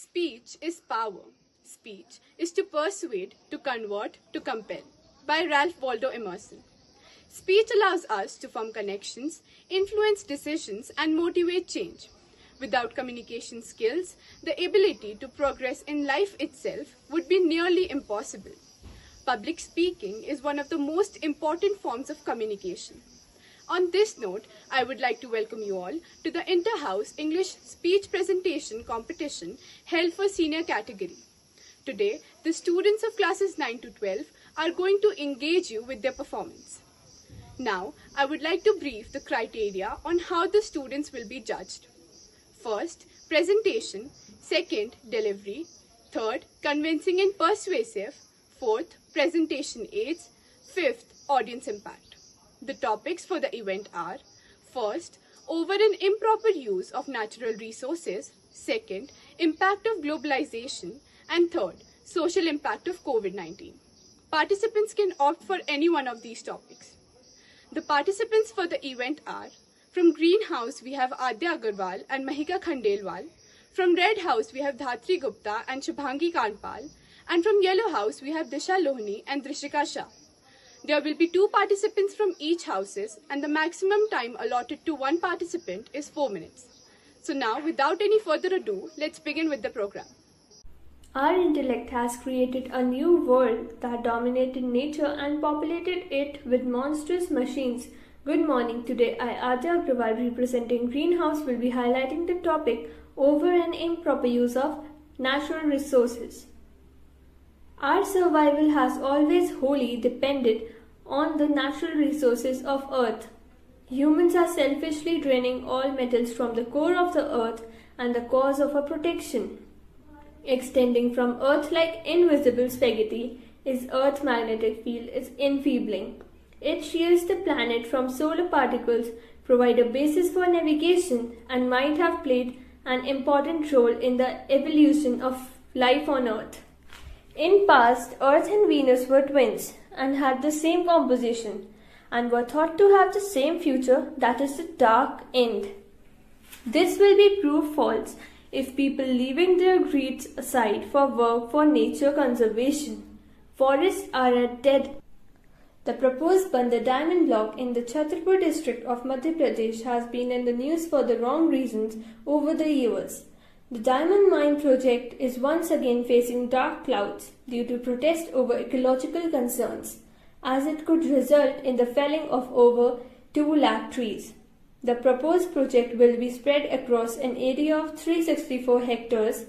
Speech is power. Speech is to persuade, to convert, to compel. By Ralph Waldo Emerson. Speech allows us to form connections, influence decisions, and motivate change. Without communication skills, the ability to progress in life itself would be nearly impossible. Public speaking is one of the most important forms of communication. On this note, I would like to welcome you all to the Inter-House English Speech Presentation Competition held for senior category. Today, the students of classes 9 to 12 are going to engage you with their performance. Now, I would like to brief the criteria on how the students will be judged. First, presentation. Second, delivery. Third, convincing and persuasive. Fourth, presentation aids. Fifth, audience impact. The topics for the event are: first, over and improper use of natural resources; second, impact of globalization; and third, social impact of COVID-19. Participants can opt for any one of these topics. The participants for the event are: from Green House we have Adya Agarwal and Mahika Khandelwal; from Red House we have Dhatri Gupta and Shubhangi Kanpal; and from Yellow House we have Disha Lohni and Drishika Shah. There will be 2 participants from each houses, and the maximum time allotted to one participant is 4 minutes. So now, without any further ado, let's begin with the program. Our intellect has created a new world that dominated nature and populated it with monstrous machines. Good morning. Today, I, Adya Agrawal, representing Greenhouse, will be highlighting the topic over and improper use of natural resources. Our survival has always wholly depended on the natural resources of Earth. Humans are selfishly draining all metals from the core of the Earth, and the cause of our protection. Extending from Earth like invisible spaghetti, its Earth magnetic field is enfeebling. It shields the planet from solar particles, provide a basis for navigation, and might have played an important role in the evolution of life on Earth. In past, Earth and Venus were twins and had the same composition and were thought to have the same future, that is the dark end. This will be proved false if people leaving their greeds aside for work for nature conservation. Forests are at dead. The proposed Bandha diamond block in the Chhatarpur district of Madhya Pradesh has been in the news for the wrong reasons over the years. The diamond mine project is once again facing dark clouds due to protest over ecological concerns, as it could result in the felling of over 2 lakh trees. The proposed project will be spread across an area of 364 hectares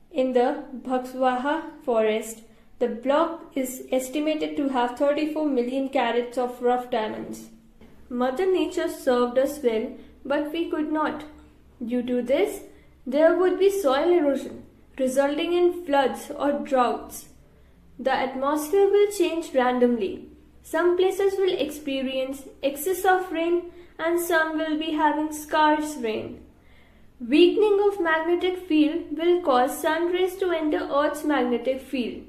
in the Bhagswaha forest. The block is estimated to have 34 million carats of rough diamonds. Mother Nature served us well, but we could not. Due to this, there would be soil erosion, resulting in floods or droughts. The atmosphere will change randomly. Some places will experience excess of rain and some will be having scarce rain. Weakening of magnetic field will cause sun rays to enter Earth's magnetic field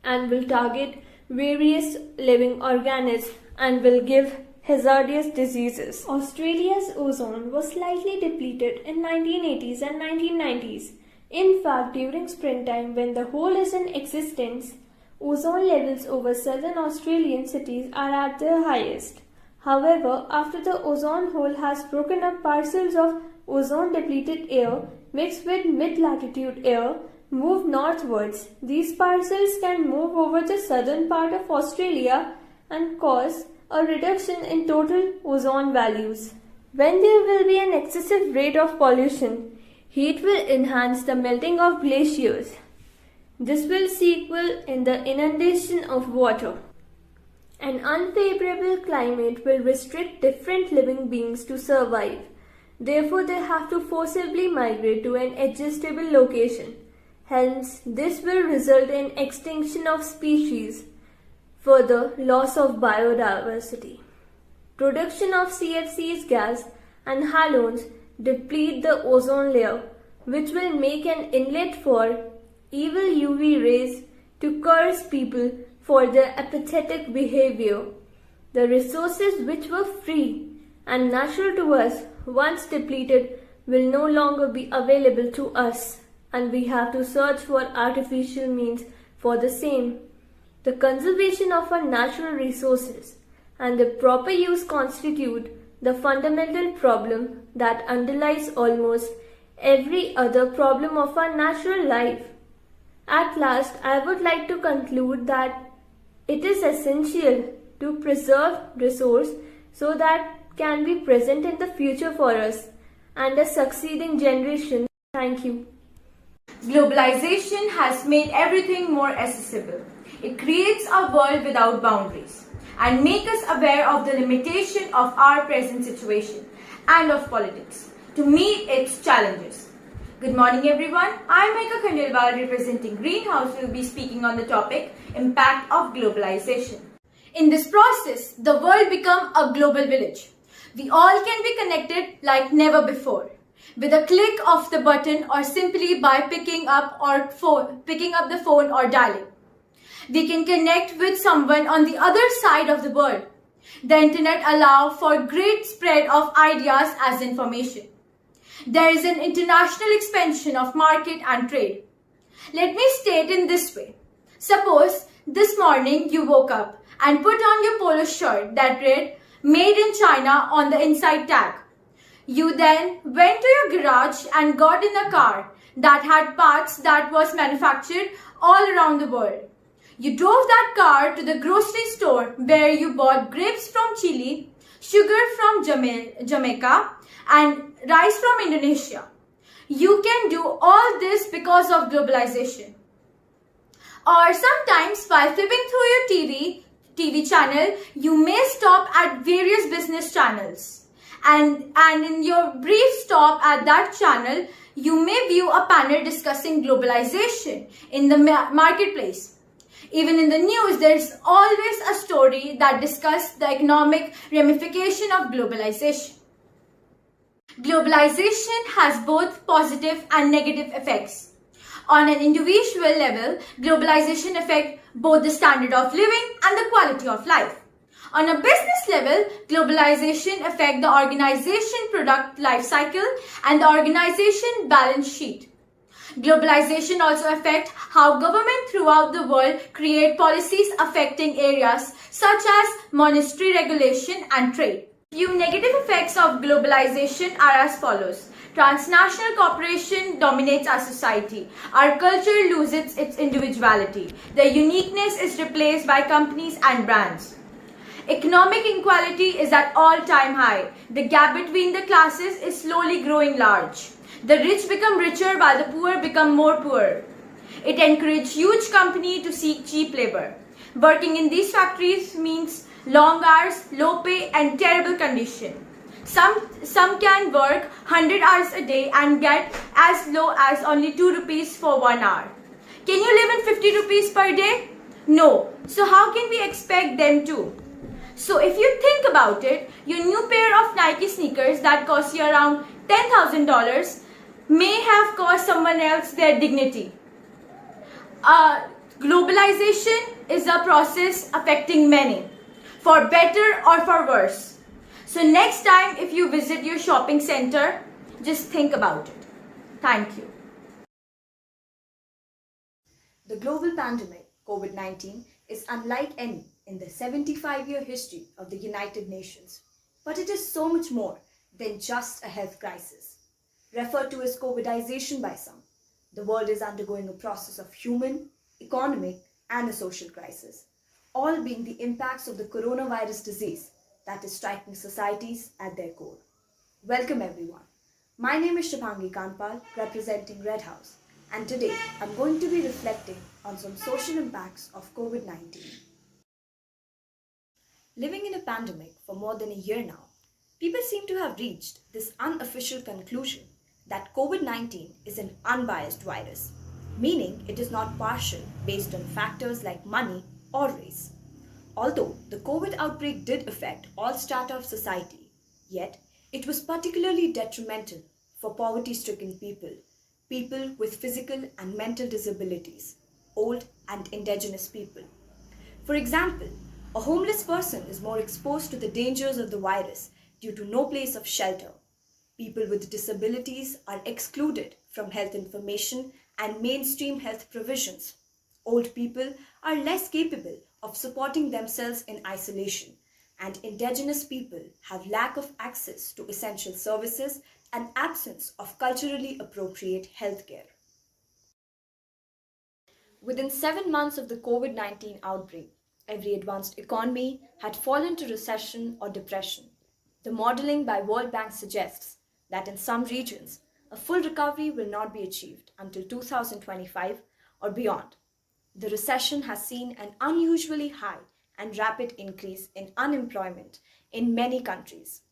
and will target various living organisms and will give hazardous diseases. Australia's ozone was slightly depleted in 1980s and 1990s. In fact, during springtime when the hole is in existence, ozone levels over southern Australian cities are at their highest. However, after the ozone hole has broken up parcels of ozone-depleted air mixed with mid-latitude air move northwards, these parcels can move over the southern part of Australia and cause a reduction in total ozone values. When there will be an excessive rate of pollution, heat will enhance the melting of glaciers. This will sequel in the inundation of water. An unfavorable climate will restrict different living beings to survive. Therefore, they have to forcibly migrate to an adjustable location. Hence, this will result in extinction of species. Further, loss of biodiversity. Production of CFCs gas and halogens deplete the ozone layer, which will make an inlet for evil UV rays to curse people for their apathetic behavior. The resources which were free and natural to us once depleted will no longer be available to us and we have to search for artificial means for the same. The conservation of our natural resources and the proper use constitute the fundamental problem that underlies almost every other problem of our natural life. At last, I would like to conclude that it is essential to preserve resource so that can be present in the future for us and a succeeding generation. Thank you. Globalization has made everything more accessible. It creates a world without boundaries and makes us aware of the limitation of our present situation and of politics to meet its challenges. Good morning everyone, I am Meka Khandelwal representing Greenhouse will be speaking on the topic Impact of Globalization. In this process, the world becomes a global village. We all can be connected like never before, with a click of the button or simply by picking up the phone or dialing. We can connect with someone on the other side of the world. The internet allows for great spread of ideas as information. There is an international expansion of market and trade. Let me state in this way. Suppose this morning you woke up and put on your polo shirt that read Made in China on the inside tag. You then went to your garage and got in a car that had parts that was manufactured all around the world. You drove that car to the grocery store where you bought grapes from Chile, sugar from Jamaica, and rice from Indonesia. You can do all this because of globalization. Or sometimes while flipping through your TV channel, you may stop at various business channels. And in your brief stop at that channel, you may view a panel discussing globalization in the marketplace. Even in the news, there's always a story that discusses the economic ramification of globalization. Globalization has both positive and negative effects. On an individual level, globalization affects both the standard of living and the quality of life. On a business level, globalization affects the organization product life cycle and the organization balance sheet. Globalization also affects how governments throughout the world create policies affecting areas such as monetary regulation and trade. Few negative effects of globalization are as follows. Transnational cooperation dominates our society. Our culture loses its individuality. The uniqueness is replaced by companies and brands. Economic inequality is at all-time high. The gap between the classes is slowly growing large. The rich become richer while the poor become more poor. It encourages huge companies to seek cheap labor. Working in these factories means long hours, low pay and terrible condition. Some can work 100 hours a day and get as low as only 2 rupees for 1 hour. Can you live in 50 rupees per day? No. So how can we expect them to? So if you think about it, your new pair of Nike sneakers that cost you around $10,000 may have cost someone else their dignity. Globalization is a process affecting many, for better or for worse. So next time if you visit your shopping center, just think about it. Thank you. The global pandemic, COVID-19, is unlike any in the 75-year history of the United Nations. But it is so much more than just a health crisis. Referred to as COVIDization by some, the world is undergoing a process of human, economic, and a social crisis, all being the impacts of the coronavirus disease that is striking societies at their core. Welcome everyone. My name is Shubhangi Kanpal, representing Red House, and today I'm going to be reflecting on some social impacts of COVID-19. Living in a pandemic for more than a year now, people seem to have reached this unofficial conclusion that COVID-19 is an unbiased virus, meaning it is not partial based on factors like money or race. Although the COVID outbreak did affect all strata of society, yet it was particularly detrimental for poverty-stricken people, people with physical and mental disabilities, old and indigenous people. For example, a homeless person is more exposed to the dangers of the virus due to no place of shelter. People with disabilities are excluded from health information and mainstream health provisions. Old people are less capable of supporting themselves in isolation, and indigenous people have lack of access to essential services and absence of culturally appropriate healthcare. Within 7 months of the COVID 19 outbreak, every advanced economy had fallen to recession or depression. The modeling by World Bank suggests that in some regions, a full recovery will not be achieved until 2025 or beyond. The recession has seen an unusually high and rapid increase in unemployment in many countries.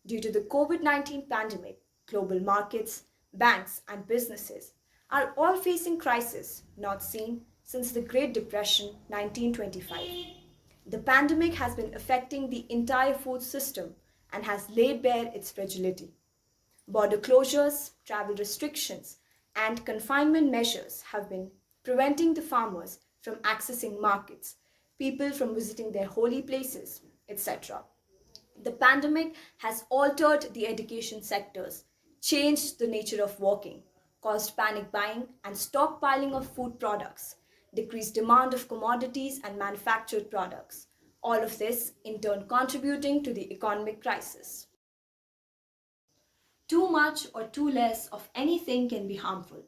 Due to the COVID 19 pandemic, global markets, banks, and businesses are all facing crises not seen since the Great Depression 1925. The pandemic has been affecting the entire food system and has laid bare its fragility. Border closures, travel restrictions, and confinement measures have been preventing the farmers from accessing markets, people from visiting their holy places, etc. The pandemic has altered the education sectors, changed the nature of working, caused panic buying and stockpiling of food products, decreased demand of commodities and manufactured products. All of this in turn contributing to the economic crisis. Too much or too less of anything can be harmful.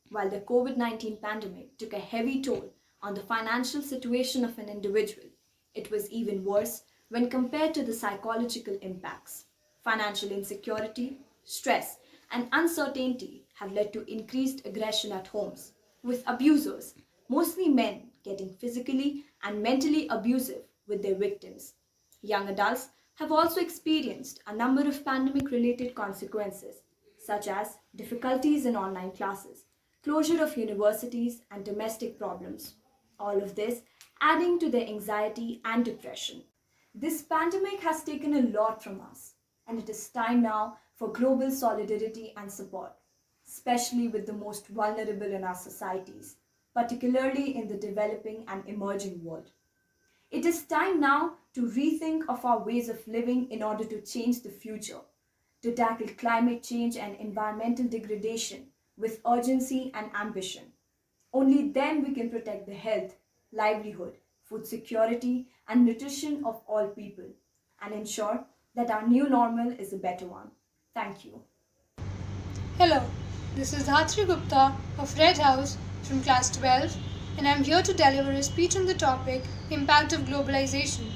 While the COVID 19 pandemic took a heavy toll on the financial situation of an individual, it was even worse when compared to the psychological impacts. Financial insecurity, stress, and uncertainty have led to increased aggression at homes, with abusers, mostly men, getting physically and mentally abusive with their victims. Young adults have also experienced a number of pandemic-related consequences, such as difficulties in online classes, closure of universities, and domestic problems. All of this adding to their anxiety and depression. This pandemic has taken a lot from us, and it is time now for global solidarity and support, especially with the most vulnerable in our societies, particularly in the developing and emerging world. It is time now to rethink of our ways of living in order to change the future, to tackle climate change and environmental degradation with urgency and ambition. Only then we can protect the health, livelihood, food security, and nutrition of all people, and ensure that our new normal is a better one. Thank you. Hello, this is Dhatri Gupta of Red House from class 12, and I'm here to deliver a speech on the topic Impact of Globalization.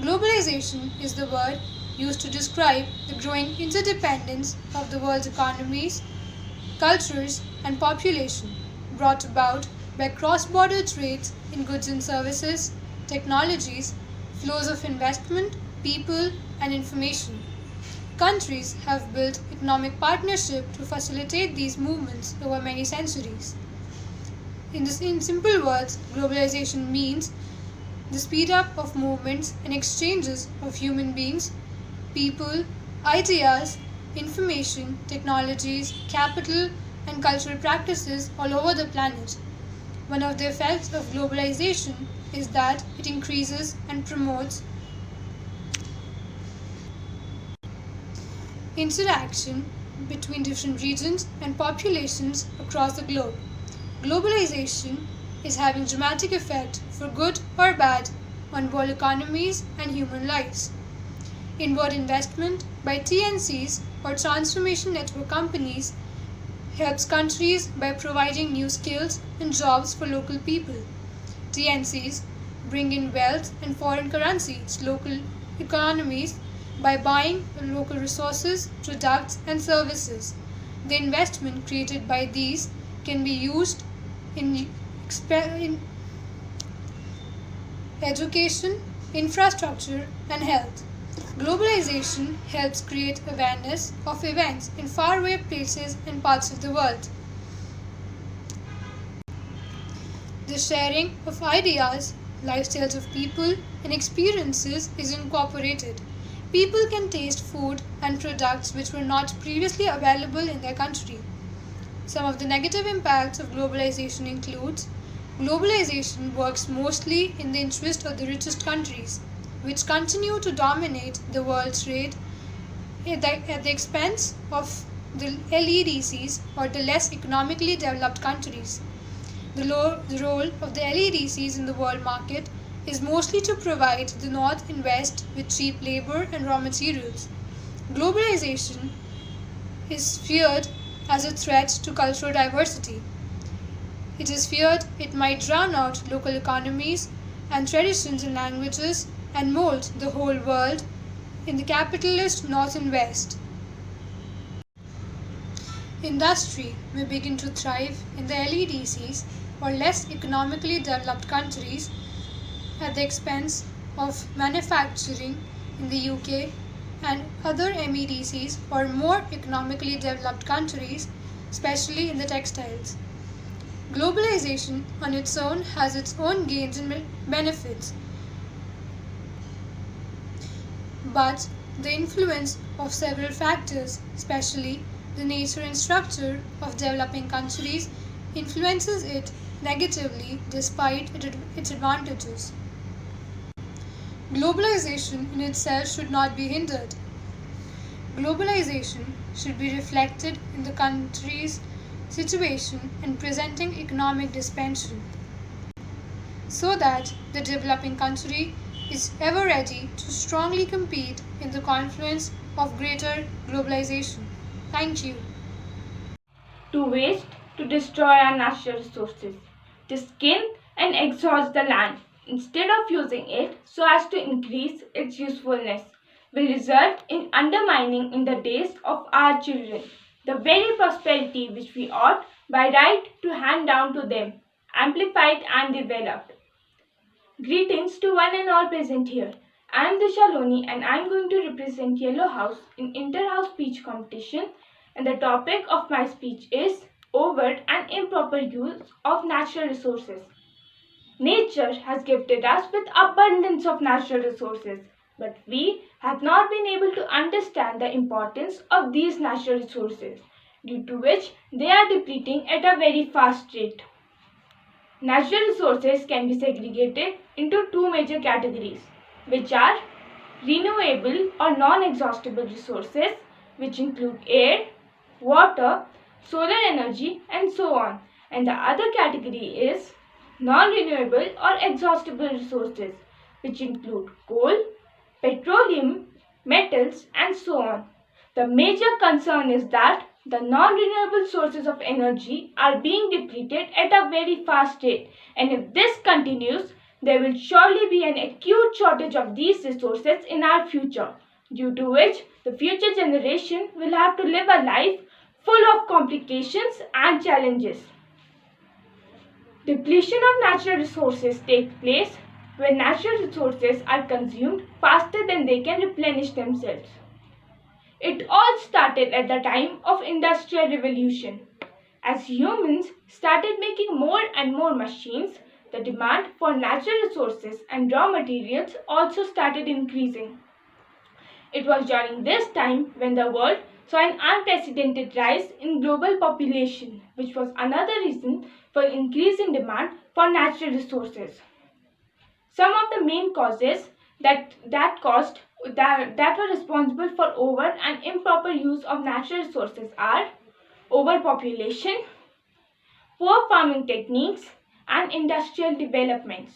Globalization is the word used to describe the growing interdependence of the world's economies, cultures, and population, brought about by cross-border trades in goods and services, technologies, flows of investment, people, and information. Countries have built economic partnership to facilitate these movements over many centuries. In simple words, globalization means the speed up of movements and exchanges of human beings, people, ideas, information, technologies, capital, and cultural practices all over the planet. One of the effects of globalization is that it increases and promotes interaction between different regions and populations across the globe. Globalization is having dramatic effect for good or bad on world economies and human lives. Inward investment by TNCs or transformation network companies helps countries by providing new skills and jobs for local people. TNCs bring in wealth and foreign currency to local economies by buying local resources, products, and services. The investment created by these can be used in education, infrastructure, and health. Globalization helps create awareness of events in faraway places and parts of the world. The sharing of ideas, lifestyles of people, and experiences is incorporated. People can taste food and products which were not previously available in their country. Some of the negative impacts of globalization includes globalization works mostly in the interest of the richest countries, which continue to dominate the world trade at the expense of the LEDCs, or the less economically developed countries. The role of the LEDCs in the world market is mostly to provide the North and West with cheap labor and raw materials. Globalization is feared as a threat to cultural diversity. It is feared it might drown out local economies and traditions and languages and mold the whole world in the capitalist North and West. Industry may begin to thrive in the LEDCs or less economically developed countries at the expense of manufacturing in the UK and other MEDCs or more economically developed countries, especially in the textiles. Globalization on its own has its own gains and benefits, but the influence of several factors, especially the nature and structure of developing countries, influences it negatively despite its advantages. Globalization in itself should not be hindered. Globalization should be reflected in the country's situation and presenting economic dimension, so that the developing country is ever ready to strongly compete in the confluence of greater globalization. Thank you. To waste, to destroy our natural resources, to skin and exhaust the land instead of using it so as to increase its usefulness, will result in undermining in the days of our children the very prosperity which we ought by right to hand down to them, amplified and developed. Greetings to one and all present here. I am Disha Loni and I am going to represent Yellow House in Inter-House Speech Competition, and the topic of my speech is overt and improper use of natural resources. Nature has gifted us with abundance of natural resources, but we have not been able to understand the importance of these natural resources, due to which they are depleting at a very fast rate. Natural resources can be segregated into two major categories, which are renewable or non-exhaustible resources, which include air, water, solar energy, and so on. And the other category is non-renewable or exhaustible resources, which include coal, petroleum, metals, and so on. The major concern is that the non-renewable sources of energy are being depleted at a very fast rate, and if this continues, there will surely be an acute shortage of these resources in our future, due to which the future generation will have to live a life full of complications and challenges. Depletion of natural resources takes place when natural resources are consumed faster than they can replenish themselves. It all started at the time of Industrial Revolution. As humans started making more and more machines, the demand for natural resources and raw materials also started increasing. It was during this time when the world saw an unprecedented rise in global population, which was another reason for increase in demand for natural resources. Some of the main causes that were responsible for over and improper use of natural resources are overpopulation, poor farming techniques, and industrial developments.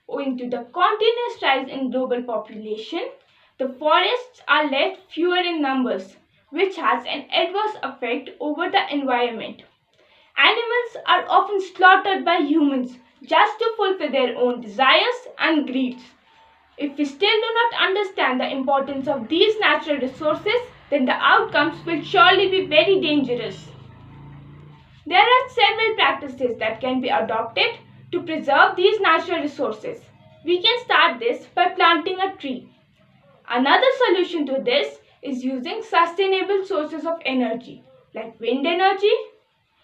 Owing to the continuous rise in global population, the forests are left fewer in numbers, which has an adverse effect over the environment. Animals are often slaughtered by humans just to fulfill their own desires and greeds. If we still do not understand the importance of these natural resources, then the outcomes will surely be very dangerous. There are several practices that can be adopted to preserve these natural resources. We can start this by planting a tree. Another solution to this is using sustainable sources of energy like wind energy,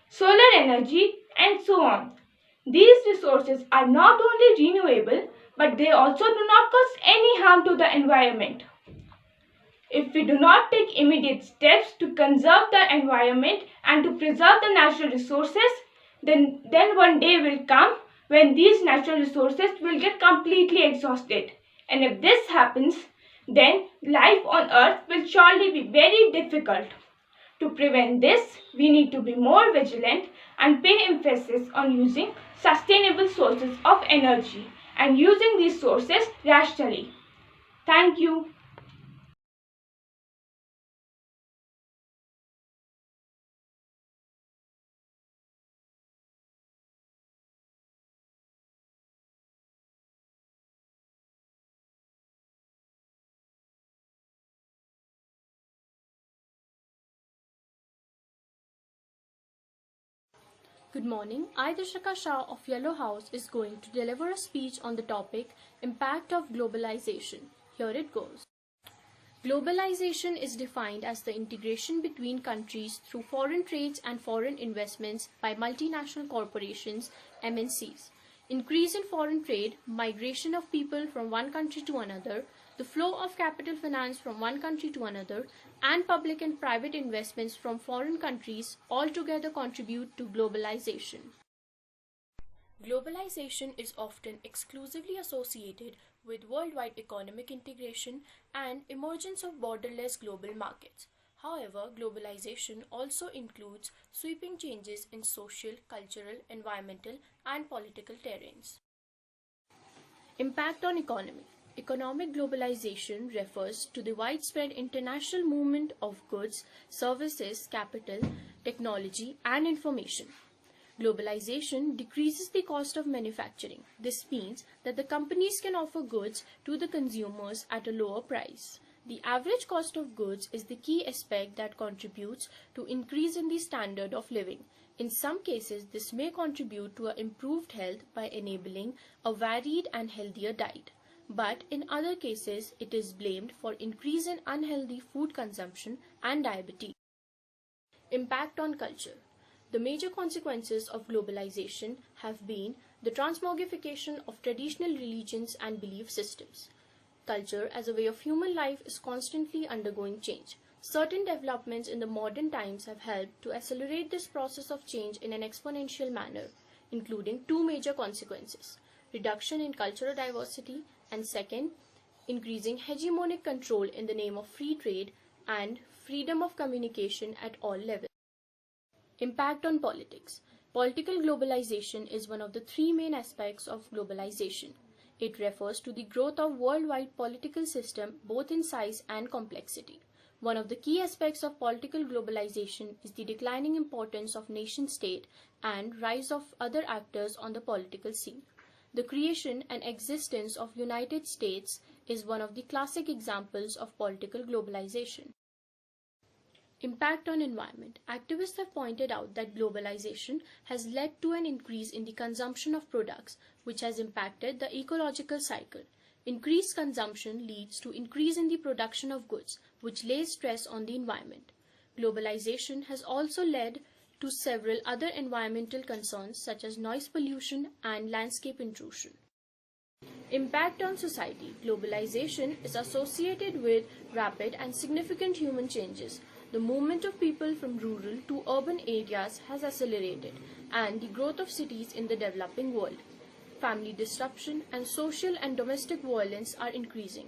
solar energy, and so on. These resources are not only renewable, but they also do not cause any harm to the environment. If we do not take immediate steps to conserve the environment and to preserve the natural resources, then one day will come when these natural resources will get completely exhausted. And if this happens, then life on earth will surely be very difficult. To prevent this, we need to be more vigilant and pay emphasis on using sustainable sources of energy and using these sources rationally. Thank you. Good morning. I, Dishika Shah of Yellow House, is going to deliver a speech on the topic Impact of Globalization. Here it goes. Globalization is defined as the integration between countries through foreign trades and foreign investments by multinational corporations, MNCs. Increase in foreign trade, migration of people from one country to another, the flow of capital finance from one country to another, and public and private investments from foreign countries altogether contribute to globalization. Globalization is often exclusively associated with worldwide economic integration and emergence of borderless global markets. However, globalization also includes sweeping changes in social, cultural, environmental, and political terrains. Impact on economy. Economic globalization refers to the widespread international movement of goods, services, capital, technology, and information. Globalization decreases the cost of manufacturing. This means that the companies can offer goods to the consumers at a lower price. The average cost of goods is the key aspect that contributes to increase in the standard of living. In some cases, this may contribute to improved health by enabling a varied and healthier diet. But in other cases, it is blamed for increase in unhealthy food consumption and diabetes. Impact on culture. The major consequences of globalization have been the transmogrification of traditional religions and belief systems. Culture as a way of human life is constantly undergoing change. Certain developments in the modern times have helped to accelerate this process of change in an exponential manner, including two major consequences: reduction in cultural diversity, and second, increasing hegemonic control in the name of free trade and freedom of communication at all levels. Impact on politics. Political globalization is one of the three main aspects of globalization. It refers to the growth of worldwide political system both in size and complexity. One of the key aspects of political globalization is the declining importance of nation-state and rise of other actors on the political scene. The creation and existence of United States is one of the classic examples of political globalization. Impact on environment. Activists have pointed out that globalization has led to an increase in the consumption of products, which has impacted the ecological cycle. Increased consumption leads to increase in the production of goods, which lays stress on the environment. Globalization has also led to several other environmental concerns such as noise pollution and landscape intrusion. Impact on society. Globalization is associated with rapid and significant human changes. The movement of people from rural to urban areas has accelerated, and the growth of cities in the developing world. Family disruption and social and domestic violence are increasing.